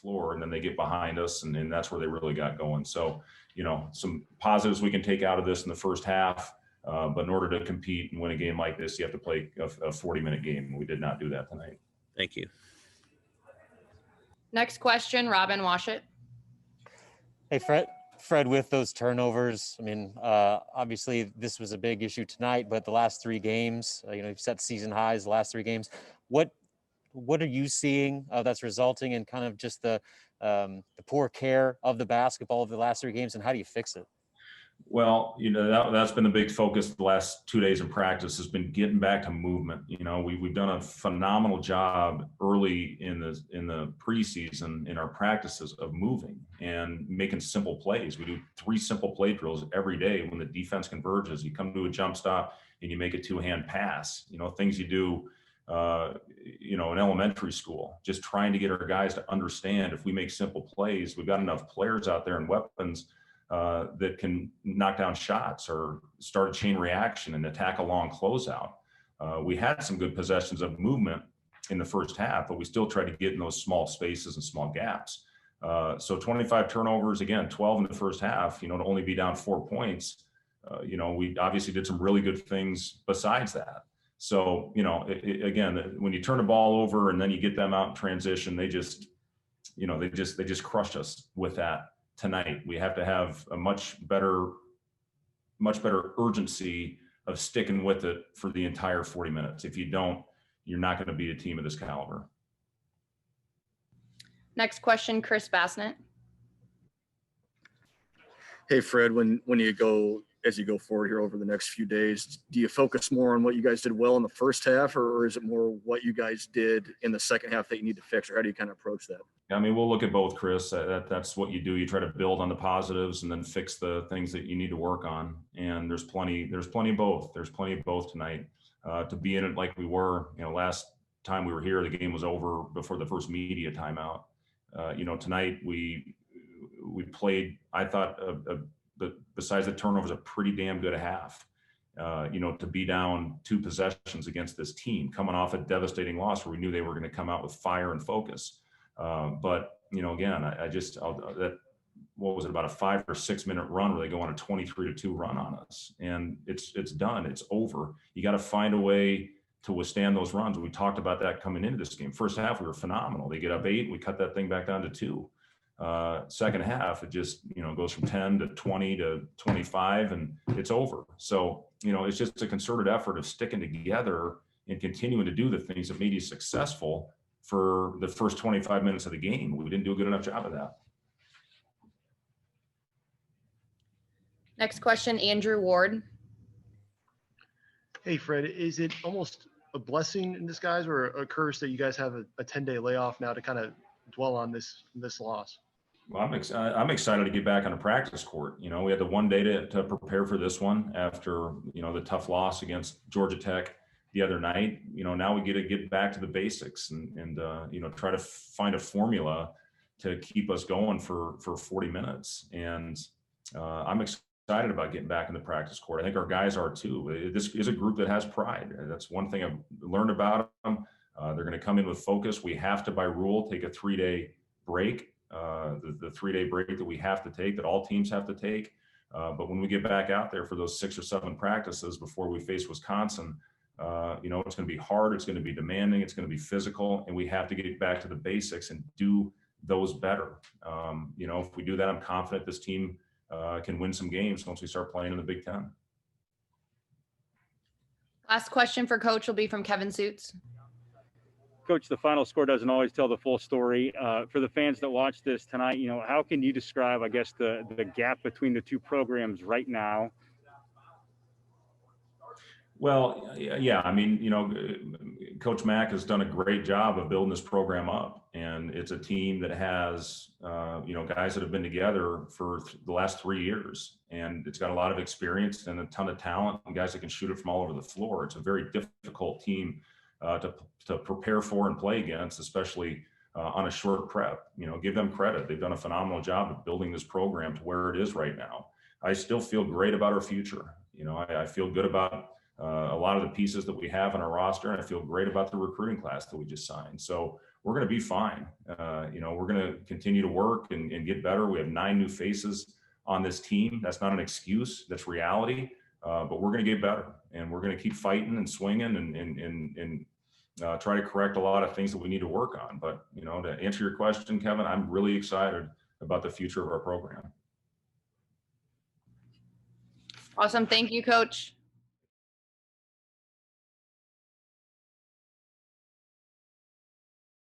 floor, and then they get behind us, and that's where they really got going. So, some positives we can take out of this in the first half, but in order to compete and win a game like this, you have to play a 40-minute game. We did not do that tonight. Thank you. Next question, Robin Washut. Hey, Fred, with those turnovers, I mean, obviously this was a big issue tonight, but the last 3 games, you've set season highs the last 3 games. What are you seeing that's resulting in kind of just the poor care of the basketball of the last 3 games, and how do you fix it? Well, that's been the big focus the last 2 days of practice, has been getting back to movement. We've done a phenomenal job early in the preseason in our practices of moving and making simple plays. We do 3 simple play drills every day. When the defense converges, you come to a jump stop and you make a 2-hand pass. Things you do, in elementary school, just trying to get our guys to understand if we make simple plays, we've got enough players out there and weapons that can knock down shots or start a chain reaction and attack a long closeout. We had some good possessions of movement in the first half, but we still tried to get in those small spaces and small gaps. So 25 turnovers, again, 12 in the first half, to only be down 4 points. We obviously did some really good things besides that. So, again, when you turn the ball over and then you get them out in transition, they just crush us with that. Tonight, we have to have a much better urgency of sticking with it for the entire 40 minutes. If you don't, you're not going to beat a team of this caliber. Next question, Chris Bassnett. Hey, Fred, as you go forward here over the next few days, do you focus more on what you guys did well in the first half, or is it more what you guys did in the second half that you need to fix, or how do you kind of approach that? I mean, we'll look at both, Chris. That's what you do. You try to build on the positives and then fix the things that you need to work on. And there's plenty of both. There's plenty of both tonight. To be in it like we were, last time we were here, the game was over before the first media timeout. Tonight we played, I thought, besides the turnovers, a pretty damn good half. To be down 2 possessions against this team, coming off a devastating loss where we knew they were going to come out with fire and focus. But again, what was it, about a 5 or 6 minute run where they go on a 23-2 run on us, and it's done. It's over. You got to find a way to withstand those runs. We talked about that coming into this game. First half, we were phenomenal. They get up 8, we cut that thing back down to 2. Second half, it just, goes from 10 to 20 to 25 and it's over. So, it's just a concerted effort of sticking together and continuing to do the things that made you successful for the first 25 minutes of the game. We didn't do a good enough job of that. Next question, Andrew Ward. Hey, Fred, is it almost a blessing in disguise or a curse that you guys have a 10-day layoff now to kind of dwell on this loss? Well, I'm excited to get back on the practice court. We had the 1 day to prepare for this one after, the tough loss against Georgia Tech the other night. Now we get back to the basics and try to find a formula to keep us going for 40 minutes. And I'm excited about getting back in the practice court. I think our guys are too. This is a group that has pride. That's one thing I've learned about them. They're going to come in with focus. We have to, by rule, take a 3-day break. The 3-day break that we have to take, that all teams have to take. But when we get back out there for those 6 or 7 practices before we face Wisconsin, it's going to be hard. It's going to be demanding. It's going to be physical, and we have to get back to the basics and do those better. If we do that, I'm confident this team can win some games once we start playing in the Big Ten. Last question for Coach will be from Kevin Suits. Coach, the final score doesn't always tell the full story. For the fans that watch this tonight, how can you describe, I guess, the gap between the 2 programs right now? Well, yeah, I mean, Coach Mack has done a great job of building this program up, and it's a team that has, guys that have been together for the last 3 years, and it's got a lot of experience and a ton of talent and guys that can shoot it from all over the floor. It's a very difficult team to prepare for and play against, especially on a short prep. Give them credit. They've done a phenomenal job of building this program to where it is right now. I still feel great about our future. I feel good about a lot of the pieces that we have in our roster, and I feel great about the recruiting class that we just signed. So we're going to be fine. We're going to continue to work and get better. We have 9 new faces on this team. That's not an excuse. That's reality. But we're going to get better, and we're going to keep fighting and swinging and try to correct a lot of things that we need to work on. But, to answer your question, Kevin, I'm really excited about the future of our program. Awesome. Thank you, Coach.